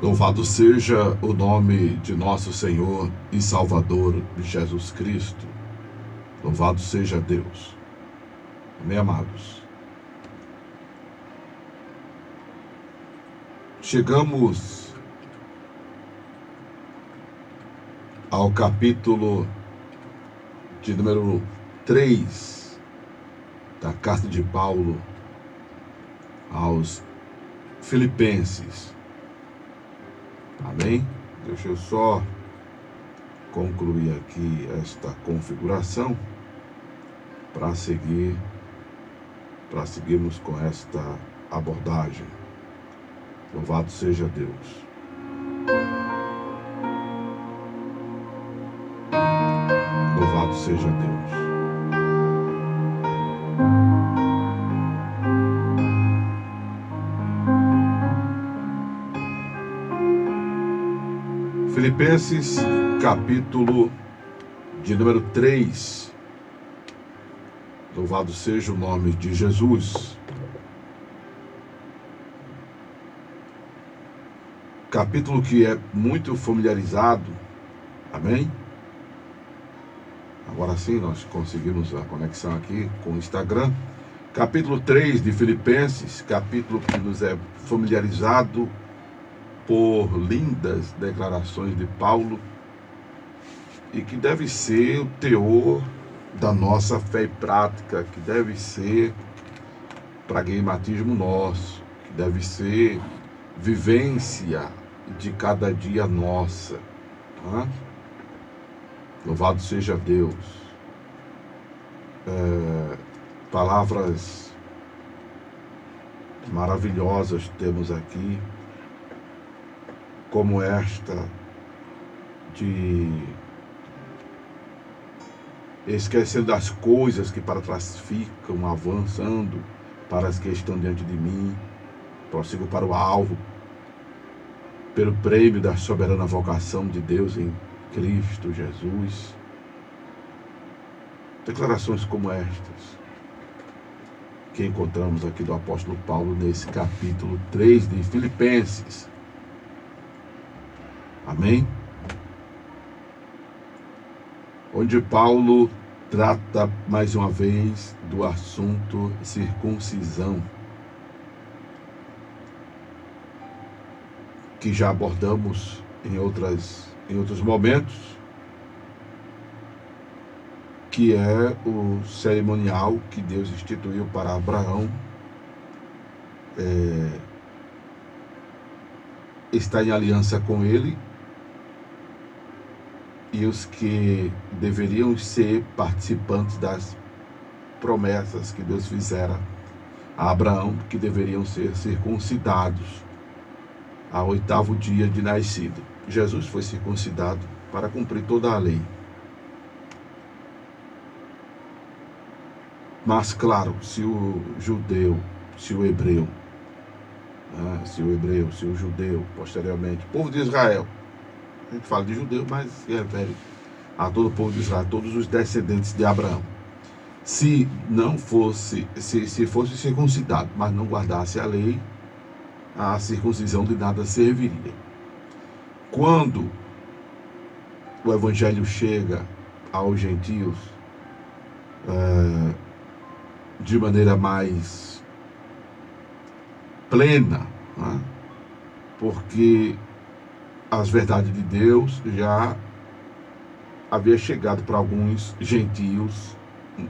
Louvado seja o nome de nosso Senhor e Salvador Jesus Cristo. Louvado seja Deus. Amém, amados? Chegamos ao capítulo de número 3 da carta de Paulo aos Filipenses. Amém? Deixa eu só concluir aqui esta configuração para seguirmos com esta abordagem. Louvado seja Deus. Louvado seja Deus. Filipenses, capítulo de número 3. Louvado seja o nome de Jesus. Capítulo que é muito familiarizado. Amém? Agora sim, nós conseguimos a conexão aqui com o Instagram. Capítulo 3 de Filipenses, capítulo que nos é familiarizado por lindas declarações de Paulo e que deve ser o teor da nossa fé e prática, que deve ser pragmatismo nosso, que deve ser vivência de cada dia nossa. Tá? Louvado seja Deus. Palavras maravilhosas temos aqui, como esta de esquecendo das coisas que para trás ficam, avançando para as que estão diante de mim, prossigo para o alvo, pelo prêmio da soberana vocação de Deus em Cristo Jesus. Declarações como estas que encontramos aqui do apóstolo Paulo nesse capítulo 3 de Filipenses. Amém? Onde Paulo trata mais uma vez do assunto circuncisão, que já abordamos em outros momentos, que é o cerimonial que Deus instituiu para Abraão. Está em aliança com ele, e os que deveriam ser participantes das promessas que Deus fizera a Abraão, que deveriam ser circuncidados ao 8º dia de nascido. Jesus foi circuncidado para cumprir toda a lei. Mas claro, se o judeu, posteriormente, povo de Israel, a gente fala de judeu, mas se refere a todo o povo de Israel, todos os descendentes de Abraão. Se fosse circuncidado, mas não guardasse a lei, a circuncisão de nada serviria. Quando o evangelho chega aos gentios de maneira mais plena, né? Porque as verdades de Deus já havia chegado para alguns gentios,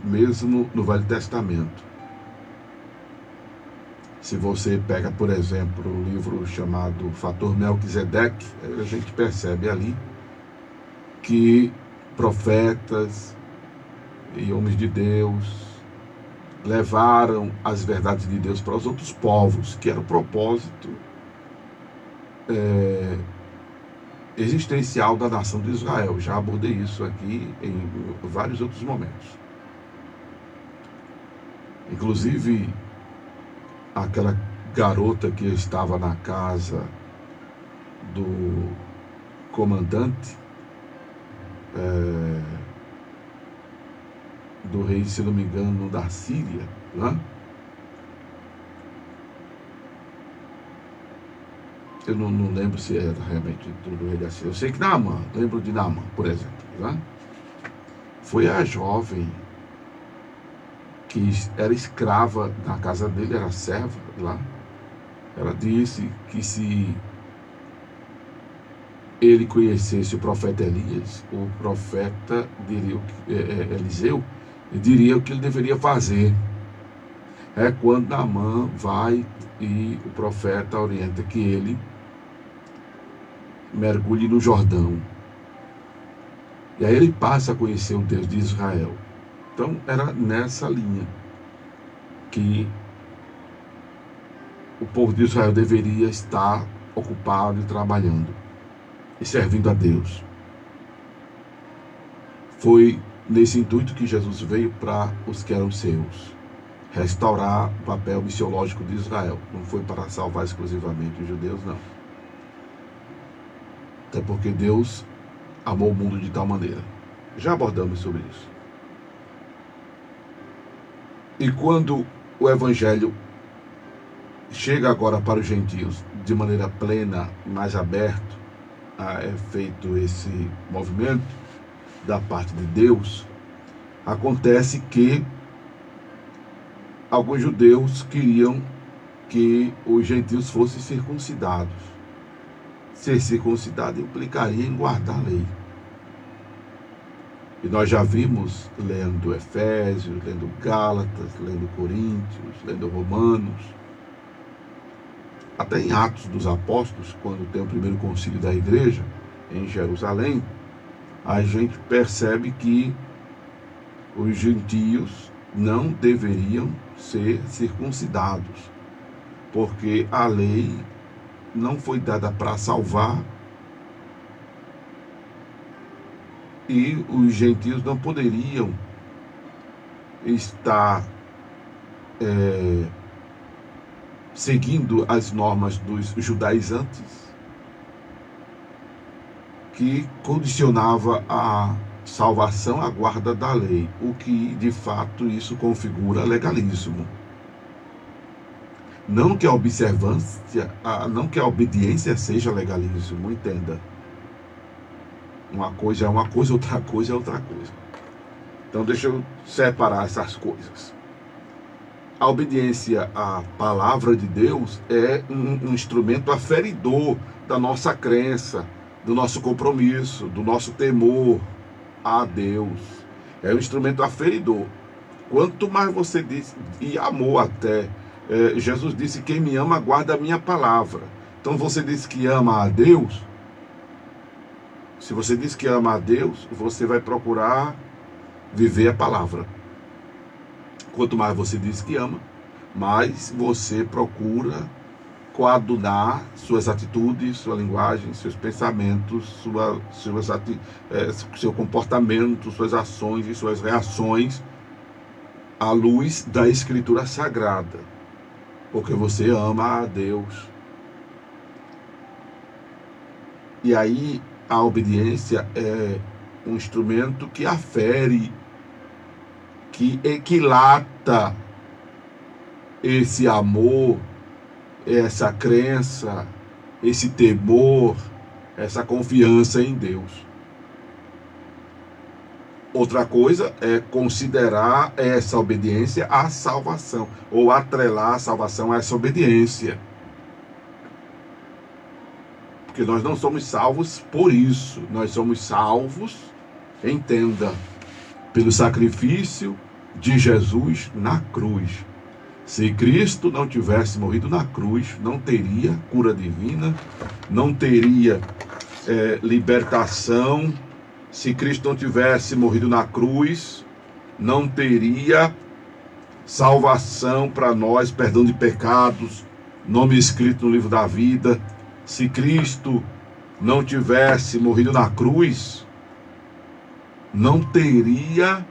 mesmo no Velho Testamento. Se você pega, por exemplo, o livro chamado Fator Melquisedeque, a gente percebe ali que profetas e homens de Deus levaram as verdades de Deus para os outros povos, que era o propósito existencial da nação de Israel. Já abordei isso aqui em vários outros momentos. Inclusive, aquela garota que estava na casa do comandante do rei, se não me engano, da Síria, né? Eu não lembro se era realmente tudo rei da Síria. Eu sei que Naamã, lembro de Naamã, por exemplo. Né? Foi a jovem que era escrava na casa dele, era serva lá. Ela disse que se ele conhecesse o profeta Elias, o profeta diria, Eliseu, diria o que ele deveria fazer. É quando Naamã vai e o profeta orienta que ele mergulhe no Jordão. E aí ele passa a conhecer o Deus de Israel. Então era nessa linha que o povo de Israel deveria estar ocupado e trabalhando e servindo a Deus. Foi nesse intuito que Jesus veio para os que eram seus, restaurar o papel missiológico de Israel. Não foi para salvar exclusivamente os judeus, não. Até porque Deus amou o mundo de tal maneira. Já abordamos sobre isso. E quando o Evangelho chega agora para os gentios de maneira plena, mais aberto, é feito esse movimento da parte de Deus, acontece que alguns judeus queriam que os gentios fossem circuncidados. Ser circuncidado implicaria em guardar a lei. E nós já vimos, lendo Efésios, lendo Gálatas, lendo Coríntios, lendo Romanos, até em Atos dos Apóstolos, quando tem o primeiro concílio da igreja, em Jerusalém, a gente percebe que os gentios não deveriam ser circuncidados, porque a lei não foi dada para salvar e os gentios não poderiam estar seguindo as normas dos judaizantes, que condicionava a salvação à guarda da lei, o que de fato isso configura legalismo. Não que a observância, não que a obediência seja legalismo, entenda. Uma coisa é uma coisa, outra coisa é outra coisa. Então deixa eu separar essas coisas. A obediência à palavra de Deus é um instrumento aferidor da nossa crença, do nosso compromisso, do nosso temor a Deus. É um instrumento aferidor. Quanto mais você diz, e amor até, Jesus disse, quem me ama guarda a minha palavra. Então você diz que ama a Deus. Se você diz que ama a Deus, você vai procurar viver a palavra. Quanto mais você diz que ama, mais você procura coadunar suas atitudes, sua linguagem, seus pensamentos, seu comportamento, suas ações e suas reações à luz da Escritura Sagrada, porque você ama a Deus. E aí a obediência é um instrumento que afere, que equilata esse amor, essa crença, esse temor, essa confiança em Deus. Outra coisa é considerar essa obediência a salvação, ou atrelar a salvação a essa obediência. Porque nós não somos salvos por isso, nós somos salvos, entenda, pelo sacrifício de Jesus na cruz. Se Cristo não tivesse morrido na cruz, não teria cura divina, não teria libertação. Se Cristo não tivesse morrido na cruz, não teria salvação para nós, perdão de pecados, nome escrito no livro da vida. Se Cristo não tivesse morrido na cruz, não teria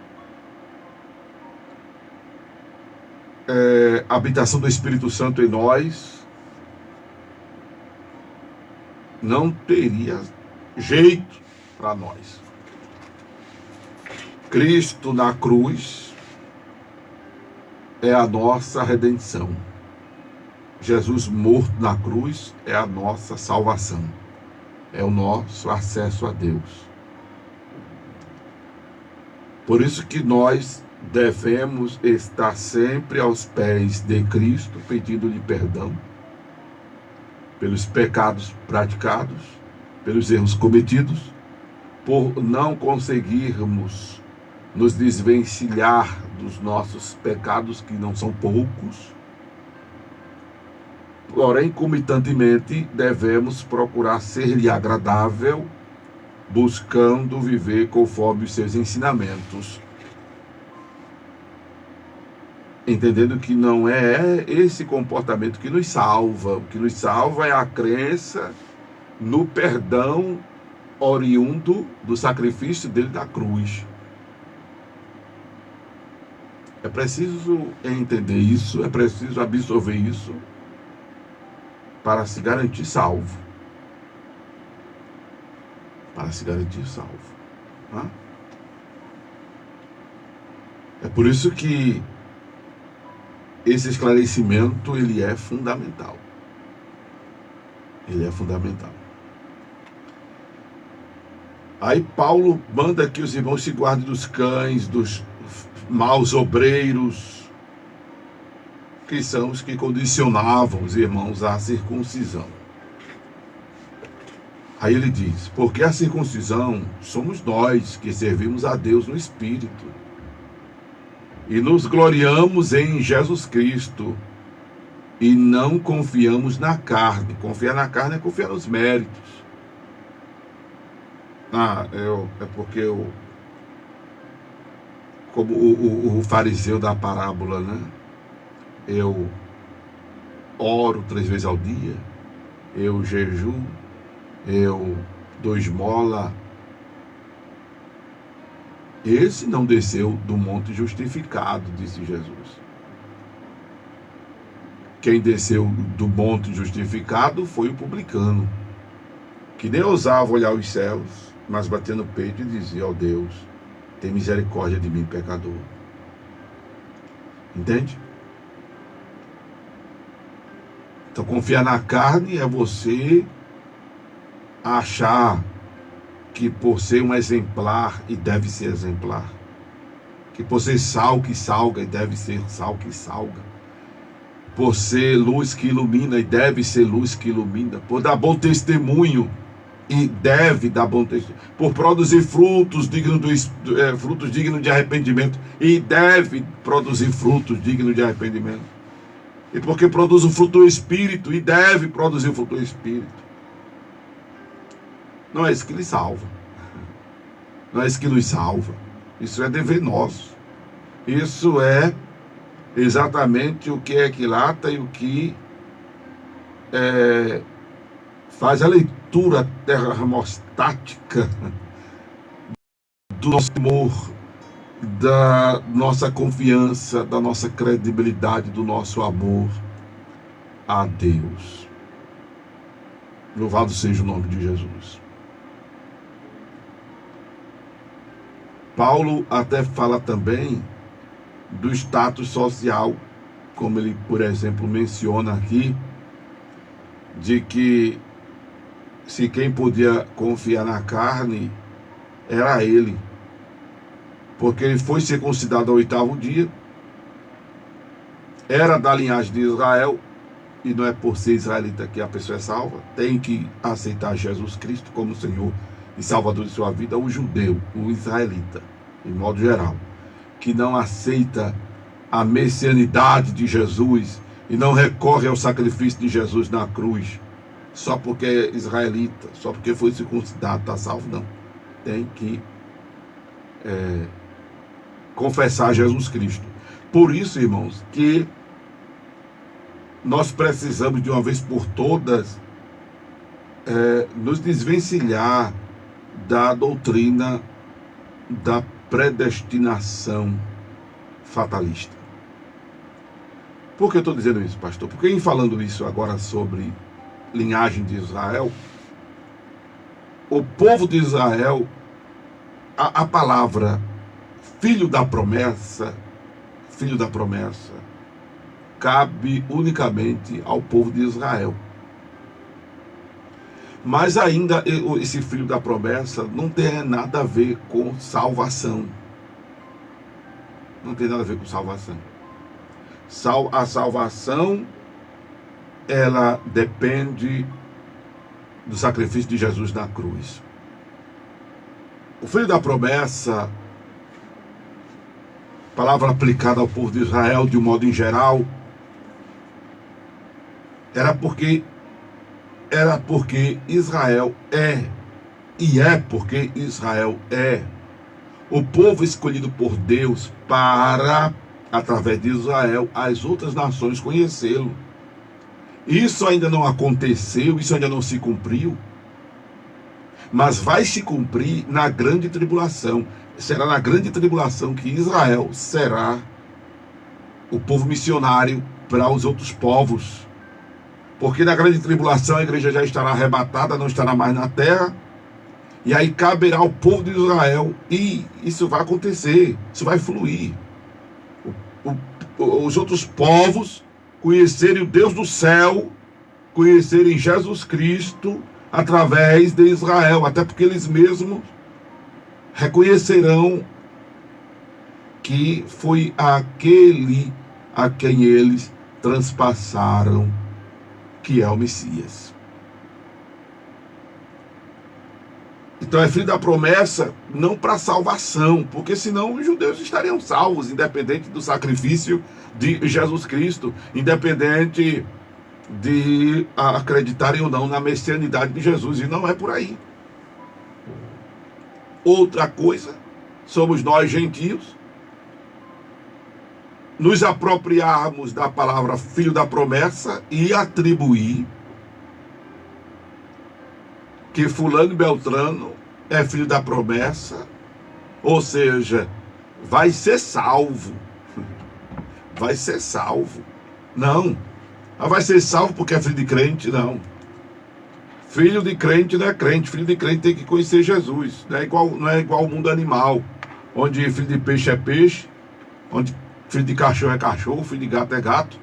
habitação do Espírito Santo em nós, não teria jeito para nós. Cristo na cruz é a nossa redenção. Jesus morto na cruz é a nossa salvação, é o nosso acesso a Deus. Por isso que nós devemos estar sempre aos pés de Cristo, pedindo-lhe perdão pelos pecados praticados, pelos erros cometidos, por não conseguirmos nos desvencilhar dos nossos pecados, que não são poucos. Porém, concomitantemente, devemos procurar ser-lhe agradável, buscando viver conforme os seus ensinamentos, entendendo que não é esse comportamento que nos salva. O que nos salva é a crença no perdão oriundo do sacrifício dele na cruz. É preciso entender isso, é preciso absorver isso para se garantir salvo. Para se garantir salvo. Tá? É por isso que esse esclarecimento, ele é fundamental. Ele é fundamental. Aí Paulo manda que os irmãos se guardem dos cães, dos maus obreiros, que são os que condicionavam os irmãos à circuncisão. Aí ele diz, porque a circuncisão somos nós que servimos a Deus no Espírito e nos gloriamos em Jesus Cristo e não confiamos na carne. Confiar na carne é confiar nos méritos. É porque como o fariseu da parábola, né? Eu oro 3 vezes ao dia, eu jejuo, eu dou esmola. Esse não desceu do monte justificado, disse Jesus. Quem desceu do monte justificado foi o publicano, que nem ousava olhar os céus, mas batia no peito e dizia, ó Deus, tem misericórdia de mim, pecador. Entende? Então, confiar na carne é você achar que por ser um exemplar e deve ser exemplar, que por ser sal que salga e deve ser sal que salga, por ser luz que ilumina e deve ser luz que ilumina, por dar bom testemunho e deve dar bom testemunho, por produzir frutos dignos de arrependimento e deve produzir frutos dignos de arrependimento, e porque produz o fruto do Espírito e deve produzir o fruto do Espírito. Não é isso que lhe salva. Não é isso que nos salva. Isso é dever nosso. Isso é exatamente o que equilata e o que faz a leitura termostática do nosso amor, da nossa confiança, da nossa credibilidade, do nosso amor a Deus. Louvado seja o nome de Jesus. Paulo até fala também do status social, como ele, por exemplo, menciona aqui, de que se quem podia confiar na carne era ele, porque ele foi circuncidado ao 8º dia, era da linhagem de Israel, e não é por ser israelita que a pessoa é salva, tem que aceitar Jesus Cristo como Senhor e Salvador de sua vida. O judeu, o israelita, em modo geral, que não aceita a messianidade de Jesus e não recorre ao sacrifício de Jesus na cruz, só porque é israelita, só porque foi circuncidado, está salvo, não. Tem que confessar Jesus Cristo. Por isso, irmãos, que nós precisamos de uma vez por todas nos desvencilhar da doutrina da predestinação fatalista. Por que eu estou dizendo isso, pastor? Porque em falando isso agora sobre linhagem de Israel, o povo de Israel, a palavra filho da promessa, cabe unicamente ao povo de Israel. Mas ainda esse filho da promessa não tem nada a ver com salvação. Não tem nada a ver com salvação. A salvação, ela depende do sacrifício de Jesus na cruz. O filho da promessa, palavra aplicada ao povo de Israel de um modo em geral, era porque Israel porque Israel é o povo escolhido por Deus para, através de Israel, as outras nações conhecê-lo. Isso ainda não aconteceu, isso ainda não se cumpriu, mas vai se cumprir na grande tribulação. Será na grande tribulação que Israel será o povo missionário para os outros povos. Porque na grande tribulação a igreja já estará arrebatada, não estará mais na terra. E aí caberá ao povo de Israel. E isso vai acontecer, isso vai fluir. Os outros povos conhecerem o Deus do céu, conhecerem Jesus Cristo através de Israel. Até porque eles mesmos reconhecerão que foi aquele a quem eles transpassaram, que é o Messias. Então é filho da promessa não para salvação, porque senão os judeus estariam salvos, independente do sacrifício de Jesus Cristo, independente de acreditarem ou não na messianidade de Jesus, e não é por aí. Outra coisa, somos nós gentios, nos apropriarmos da palavra filho da promessa e atribuir que fulano e beltrano é filho da promessa, ou seja, vai ser salvo. Vai ser salvo. Não. Vai ser salvo porque é filho de crente? Não. Filho de crente não é crente. Filho de crente tem que conhecer Jesus. Não é igual ao mundo animal, onde filho de peixe é peixe, onde filho de cachorro é cachorro, filho de gato é gato.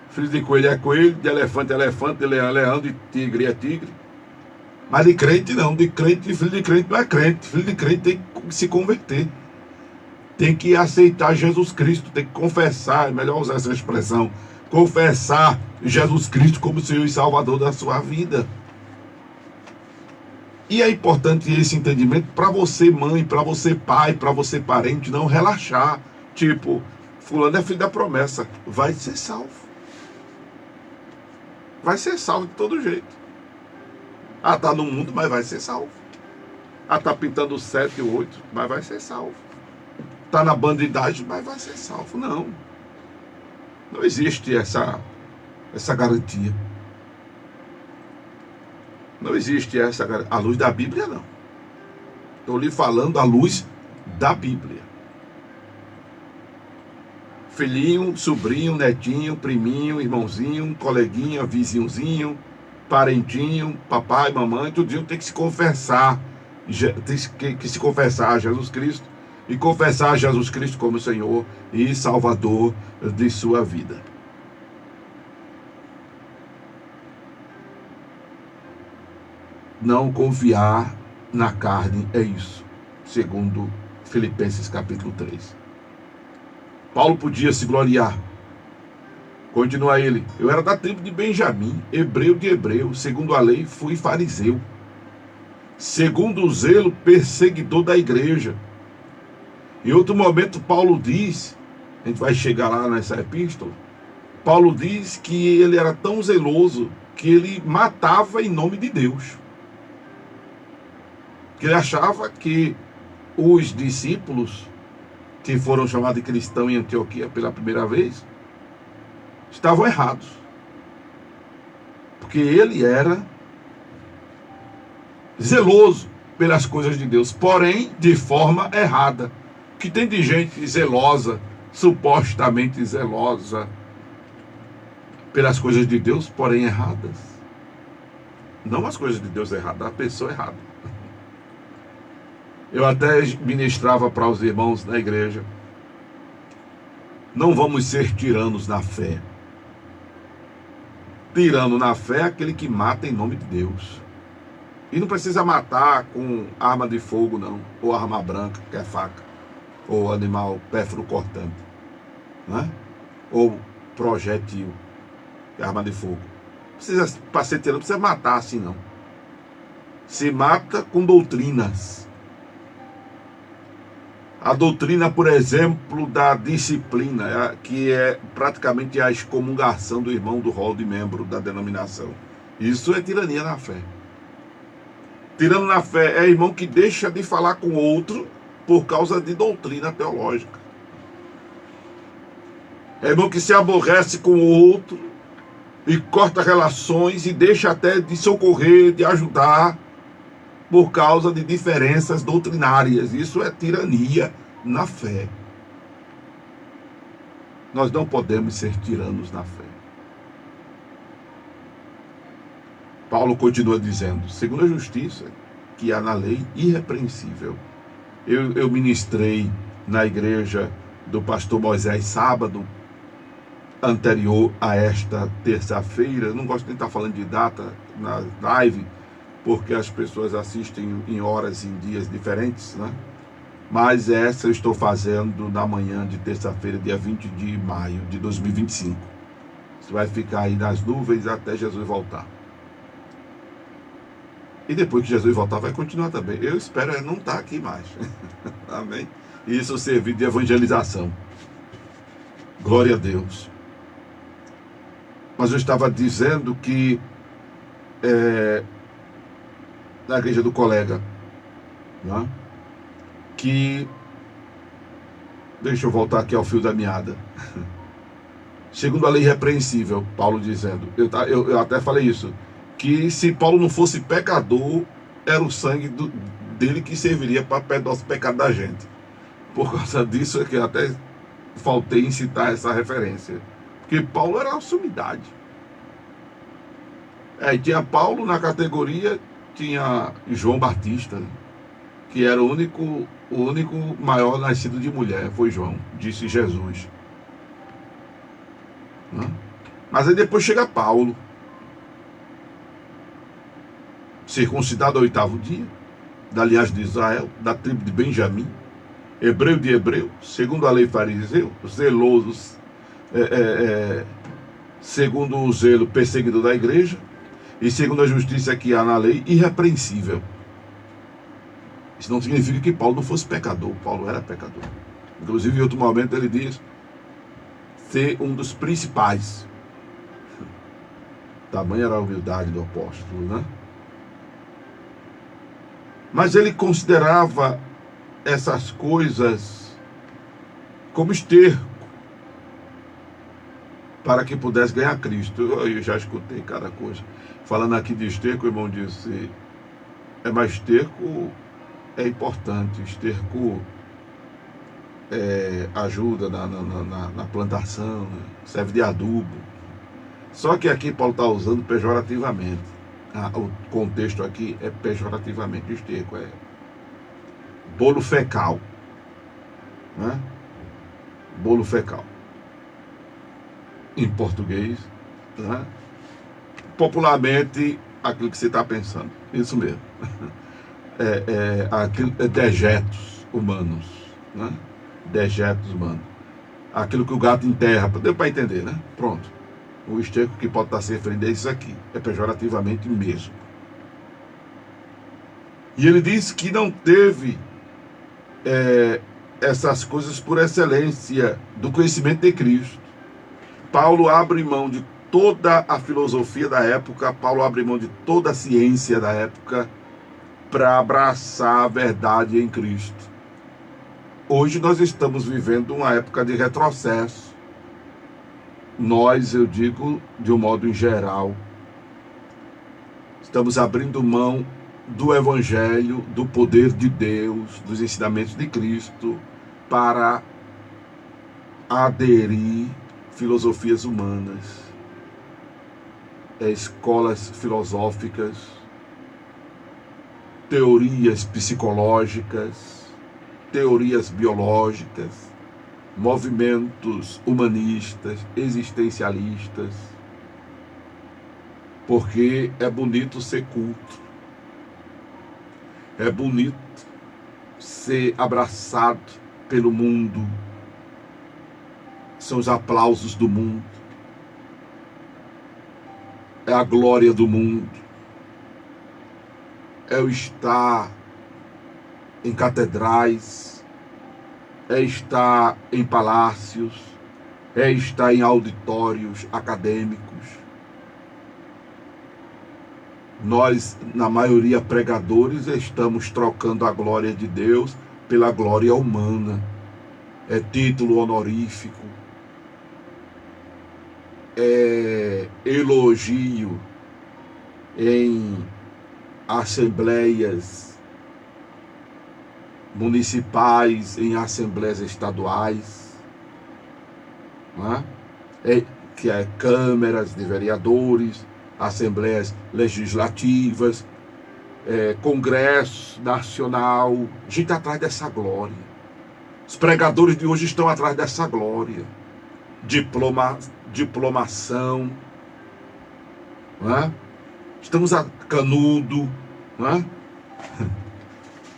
Filho de coelho é coelho, de elefante é elefante, de leão é leão, de tigre é tigre. Mas de crente não, filho de crente não é crente. Filho de crente tem que se converter. Tem que aceitar Jesus Cristo, tem que confessar, é melhor usar essa expressão, confessar Jesus Cristo como Senhor e Salvador da sua vida. E é importante esse entendimento para você mãe, para você pai, para você parente, não relaxar. Tipo, fulano é filho da promessa, vai ser salvo. Vai ser salvo de todo jeito. Ah, tá no mundo, mas vai ser salvo. Ah, tá pintando 7 e 8, mas vai ser salvo. Tá na bandidagem, mas vai ser salvo. Não. Não existe essa garantia. Não existe essa garantia. À luz da Bíblia, não. Estou lhe falando à luz da Bíblia. Filhinho, sobrinho, netinho, priminho, irmãozinho, coleguinha, vizinhozinho, parentinho, papai, mamãe, tudinho tem que se confessar. Tem que se confessar a Jesus Cristo e confessar a Jesus Cristo como Senhor e Salvador de sua vida. Não confiar na carne é isso, segundo Filipenses capítulo 3. Paulo podia se gloriar. Continua ele: eu era da tribo de Benjamim, hebreu de hebreu, segundo a lei fui fariseu, segundo o zelo perseguidor da igreja. Em outro momento Paulo diz, a gente vai chegar lá nessa epístola, Paulo diz que ele era tão zeloso que ele matava em nome de Deus. Que ele achava que os discípulos que foram chamados de cristãos em Antioquia pela primeira vez estavam errados. Porque ele era zeloso pelas coisas de Deus, porém de forma errada. Que tem de gente zelosa, supostamente zelosa pelas coisas de Deus, porém erradas. Não as coisas de Deus erradas, a pessoa errada. Eu até ministrava para os irmãos na igreja Não vamos ser tiranos na fé. Tirano na fé é aquele que mata em nome de Deus. E não precisa matar com arma de fogo, não. Ou arma branca, que é faca. Ou animal pérfuro cortante. Né? Ou projétil, que é arma de fogo. Precisa, para ser tirano, não precisa matar assim, não. Se mata com doutrinas. A doutrina, por exemplo, da disciplina, que é praticamente a excomungação do irmão do rol de membro da denominação. Isso é tirania na fé. Tirano na fé é irmão que deixa de falar com outro por causa de doutrina teológica. É irmão que se aborrece com o outro e corta relações e deixa até de socorrer, de ajudar, por causa de diferenças doutrinárias. Isso é tirania na fé. Nós não podemos ser tiranos na fé. Paulo continua dizendo, segundo a justiça que há na lei, irrepreensível. Eu ministrei na igreja do pastor Moisés sábado anterior a esta terça-feira. Não gosto de estar falando de data na live, porque as pessoas assistem em horas e em dias diferentes, né? Mas essa eu estou fazendo na manhã de terça-feira, dia 20 de maio de 2025. Você vai ficar aí nas nuvens até Jesus voltar. E depois que Jesus voltar, vai continuar também. Eu espero não estar aqui mais. Amém? Isso servir de evangelização. Glória a Deus. Mas eu estava dizendo que na igreja do colega, né? Que, deixa eu voltar aqui ao fio da meada, segundo a lei irrepreensível, Paulo dizendo, eu até falei isso, que se Paulo não fosse pecador, era o sangue dele que serviria para perdoar os pecados da gente. Por causa disso é que eu até faltei em citar essa referência, porque Paulo era uma sumidade. E tinha Paulo na categoria, tinha João Batista, né? Que era o único maior nascido de mulher, foi João, disse Jesus. Né? Mas aí depois chega Paulo, circuncidado ao 8º dia, da linhagem de Israel, da tribo de Benjamim, hebreu de hebreu, segundo a lei fariseu, zeloso, segundo o zelo perseguidor da igreja, e segundo a justiça que há na lei, irrepreensível. Isso não significa que Paulo não fosse pecador. Paulo era pecador. Inclusive, em outro momento, ele diz ser um dos principais. Tamanha era a humildade do apóstolo, né? Mas ele considerava essas coisas como esterco para que pudesse ganhar Cristo. Eu já escutei cada coisa. Falando aqui de esterco, o irmão disse, mas esterco é importante, esterco ajuda na plantação, né? Serve de adubo. Só que aqui Paulo está usando pejorativamente. O contexto aqui é pejorativamente. O esterco é bolo fecal, né? Bolo fecal. Em português, né? Popularmente, aquilo que você está pensando. Isso mesmo. Dejetos humanos, né? Dejetos humanos. Aquilo que o gato enterra, deu para entender, né? Pronto. O esterco que pode estar se referindo a isso aqui. É pejorativamente mesmo. E ele disse que não teve essas coisas por excelência do conhecimento de Cristo. Paulo abre mão de toda a filosofia da época, Paulo abre mão de toda a ciência da época para abraçar a verdade em Cristo. Hoje nós estamos vivendo uma época de retrocesso. Nós, eu digo de um modo em geral, estamos abrindo mão do Evangelho, do poder de Deus, dos ensinamentos de Cristo, para aderir filosofias humanas, escolas filosóficas, teorias psicológicas, teorias biológicas, movimentos humanistas, existencialistas, porque é bonito ser culto, é bonito ser abraçado pelo mundo, são os aplausos do mundo, é a glória do mundo, é o estar em catedrais, é estar em palácios, é estar em auditórios acadêmicos. Nós, na maioria pregadores, estamos trocando a glória de Deus pela glória humana. É título honorífico, é elogio em assembleias municipais, em assembleias estaduais, não é? Que é câmeras de vereadores, assembleias legislativas, Congresso Nacional. A gente está atrás dessa glória. Os pregadores de hoje estão atrás dessa glória. Diplomação, não é? Estamos a canudo, não é?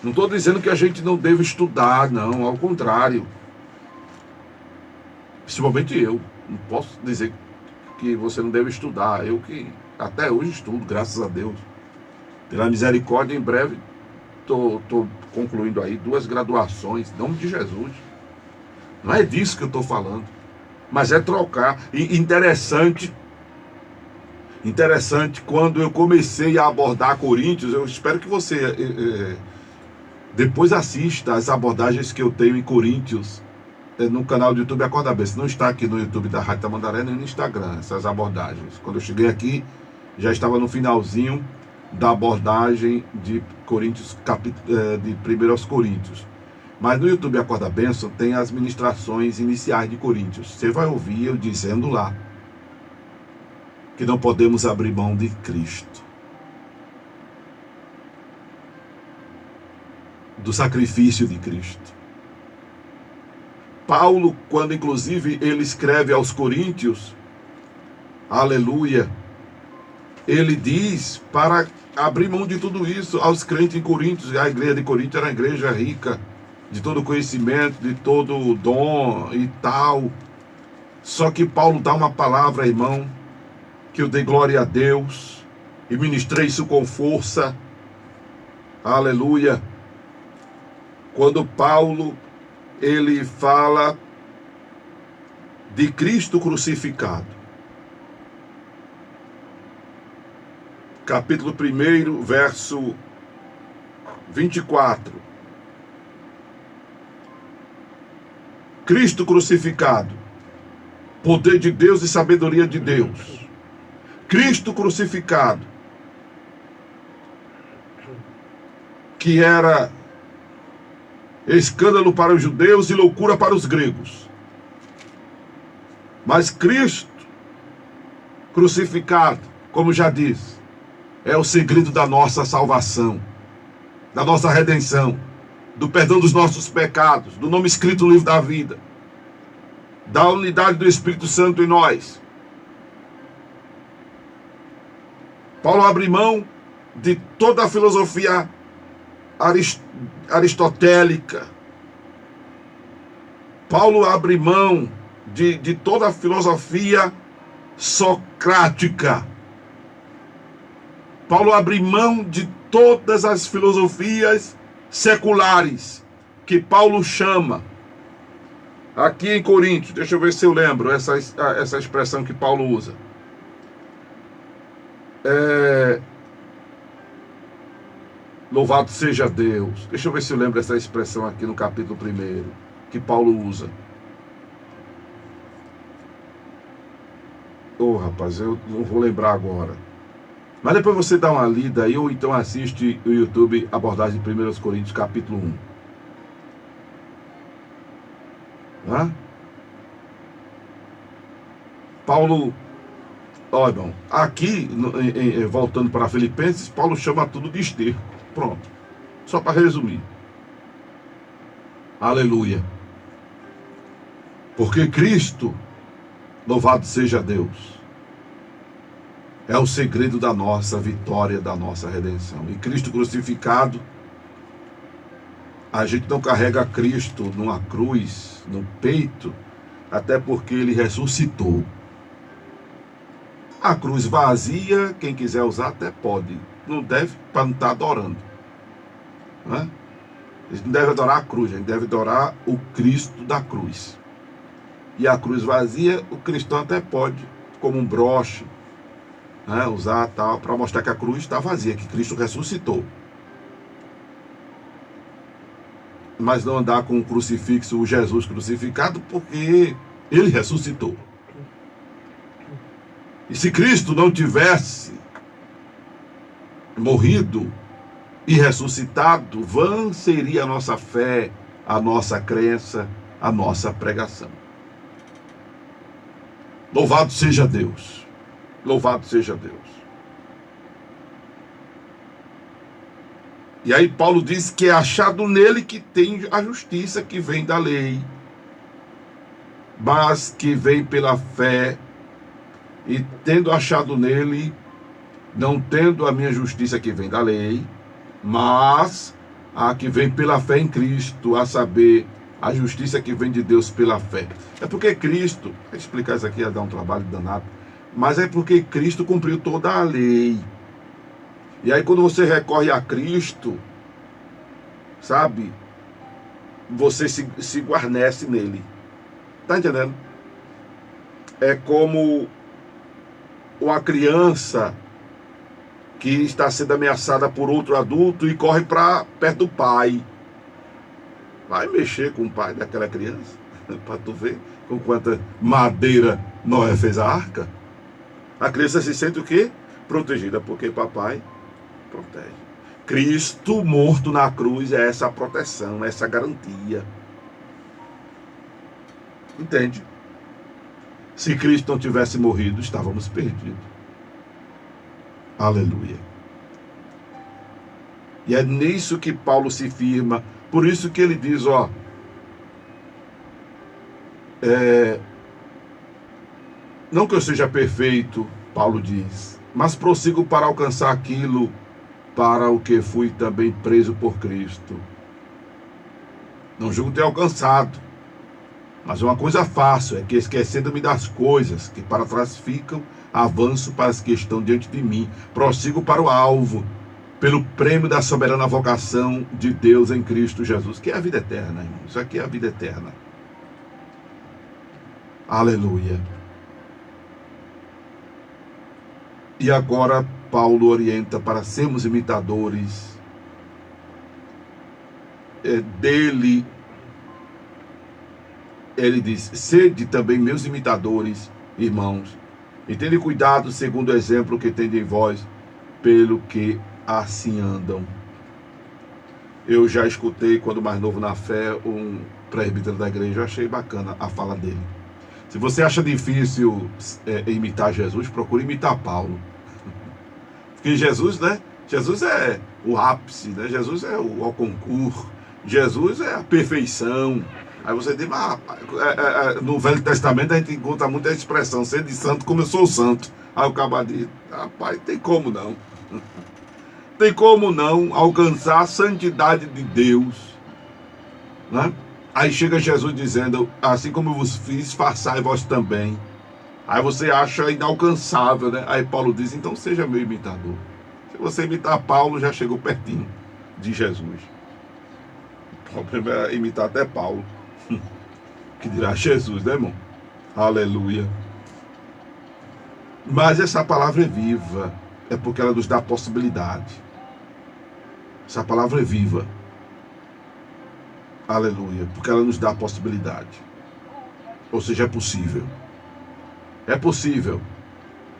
Não estou dizendo que a gente não deve estudar, não, ao contrário. Principalmente eu. Não posso dizer que você não deve estudar. Eu que até hoje estudo, graças a Deus. Pela misericórdia, em breve estou concluindo aí 2 graduações, em nome de Jesus. Não é disso que eu estou falando, mas é trocar. E interessante, quando eu comecei a abordar Coríntios, eu espero que você depois assista as abordagens que eu tenho em Coríntios, no canal do YouTube Acorda Bem. Se não está aqui no YouTube da Rádio Tamandaré, nem no Instagram, essas abordagens. Quando eu cheguei aqui, já estava no finalzinho da abordagem de Coríntios, de 1 aos Coríntios. Mas no YouTube Acorda Bênção tem as ministrações iniciais de Coríntios. Você vai ouvir eu dizendo lá que não podemos abrir mão de Cristo, do sacrifício de Cristo. Paulo, quando inclusive ele escreve aos Coríntios, aleluia, ele diz para abrir mão de tudo isso aos crentes em Coríntios. A igreja de Coríntios era uma igreja rica, de todo conhecimento, de todo dom e tal. Só que Paulo dá uma palavra, irmão, que eu dei glória a Deus e ministrei isso com força, aleluia. Quando Paulo, ele fala de Cristo crucificado. Capítulo 1, verso 24. Cristo crucificado, poder de Deus e sabedoria de Deus. Cristo crucificado, que era escândalo para os judeus e loucura para os gregos. Mas Cristo crucificado, como já disse, é o segredo da nossa salvação, da nossa redenção, do perdão dos nossos pecados, do nome escrito no livro da vida, da unidade do Espírito Santo em nós. Paulo abre mão de toda a filosofia aristotélica. Paulo abre mão de toda a filosofia socrática. Paulo abre mão de todas as filosofias seculares que Paulo chama. Aqui em Coríntios, deixa eu ver se eu lembro essa expressão que Paulo usa. Louvado seja Deus. Deixa eu ver se eu lembro essa expressão aqui no capítulo 1, que Paulo usa. Rapaz, eu não vou lembrar agora. Mas depois você dá uma lida aí, ou então assiste o YouTube Abordagem de 1 Coríntios, capítulo 1. Paulo, irmão, aqui, voltando para Filipenses, Paulo chama tudo de esterco. Pronto. Só para resumir. Aleluia. Porque Cristo, louvado seja Deus, é o segredo da nossa vitória, da nossa redenção. E Cristo crucificado, a gente não carrega Cristo numa cruz, no peito, até porque ele ressuscitou. A cruz vazia, quem quiser usar até pode. Não deve, para não estar adorando. Né? A gente não deve adorar a cruz, a gente deve adorar o Cristo da cruz. E a cruz vazia, o cristão até pode, como um broche, né, usar tal, para mostrar que a cruz está vazia, que Cristo ressuscitou. Mas não andar com o crucifixo, o Jesus crucificado, porque ele ressuscitou. E se Cristo não tivesse morrido e ressuscitado, vã seria a nossa fé, a nossa crença, a nossa pregação. Louvado seja Deus. Louvado seja Deus. E aí Paulo diz que é achado nele que tem a justiça que vem da lei, mas que vem pela fé, e tendo achado nele, não tendo a minha justiça que vem da lei, mas a que vem pela fé em Cristo, a saber, a justiça que vem de Deus pela fé. É porque Cristo, vou explicar isso aqui, ia dar um trabalho danado, mas é porque Cristo cumpriu toda a lei. E aí quando você recorre a Cristo, sabe, você se guarnece nele. Tá entendendo? É como uma criança que está sendo ameaçada por outro adulto e corre para perto do pai. Vai mexer com o pai daquela criança, para tu ver com quanta madeira Noé fez a arca. A criança se sente o quê? Protegida, porque papai protege. Cristo morto na cruz é essa proteção, essa garantia. Entende? Se Cristo não tivesse morrido, estávamos perdidos. Aleluia. E é nisso que Paulo se firma. Por isso que ele diz, ó, não que eu seja perfeito, Paulo diz, mas prossigo para alcançar aquilo para o que fui também preso por Cristo. Não julgo ter alcançado, mas uma coisa faço, é que esquecendo-me das coisas que para trás ficam, avanço para as que estão diante de mim, prossigo para o alvo, pelo prêmio da soberana vocação de Deus em Cristo Jesus, que é a vida eterna, irmão. Isso aqui é a vida eterna. Aleluia. E agora Paulo orienta para sermos imitadores dele. Ele diz, sede também meus imitadores, irmãos, e tende cuidado segundo o exemplo que tende em vós, pelo que assim andam. Eu já escutei, quando mais novo na fé, um presbítero da igreja, eu achei bacana a fala dele. Se você acha difícil imitar Jesus, procure imitar Paulo. Porque Jesus, né? Jesus é o ápice, né? Jesus é o concurso. Jesus é a perfeição. Aí você diz, no Velho Testamento a gente encontra muita expressão, ser de santo como eu sou santo. Aí o cabra diz, rapaz, tem como não. Tem como não alcançar a santidade de Deus, né? Aí chega Jesus dizendo, assim como eu vos fiz, façai vós também. Aí você acha inalcançável, né? Aí Paulo diz, então seja meu imitador. Se você imitar Paulo, já chegou pertinho de Jesus. O problema é imitar até Paulo. Que dirá Jesus, né, irmão? Aleluia. Mas essa palavra é viva. É porque ela nos dá possibilidade. Essa palavra é viva. Aleluia. Porque ela nos dá possibilidade. Ou seja, é possível. É possível.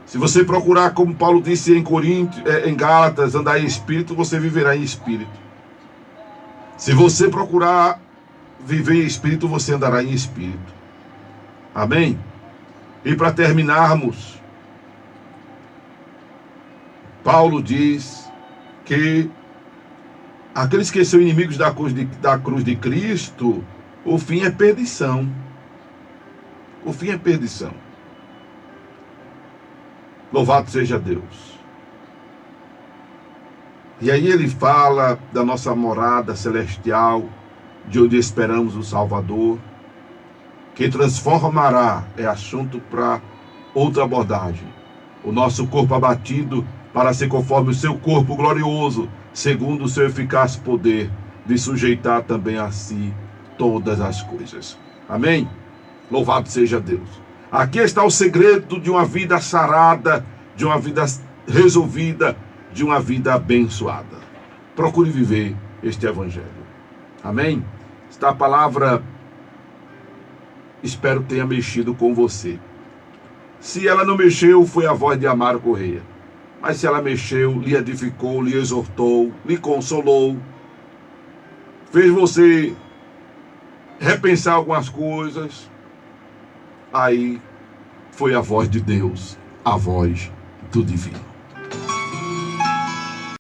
Se você procurar, como Paulo disse em Gálatas, andar em espírito, você viverá em espírito. Se você procurar viver em espírito, você andará em espírito. Amém? E para terminarmos, Paulo diz que aqueles que são inimigos da cruz de Cristo, o fim é perdição. O fim é perdição. Louvado seja Deus. E aí ele fala da nossa morada celestial, de onde esperamos o Salvador, que transformará, é assunto para outra abordagem, o nosso corpo abatido para ser conforme o seu corpo glorioso, segundo o seu eficaz poder de sujeitar também a si todas as coisas. Amém? Louvado seja Deus. Aqui está o segredo de uma vida sarada, de uma vida resolvida, de uma vida abençoada. Procure viver este evangelho. Amém? Esta palavra, espero tenha mexido com você. Se ela não mexeu, foi a voz de Amaro Correia. Mas se ela mexeu, lhe edificou, lhe exortou, lhe consolou, fez você repensar algumas coisas, aí foi a voz de Deus, a voz do divino.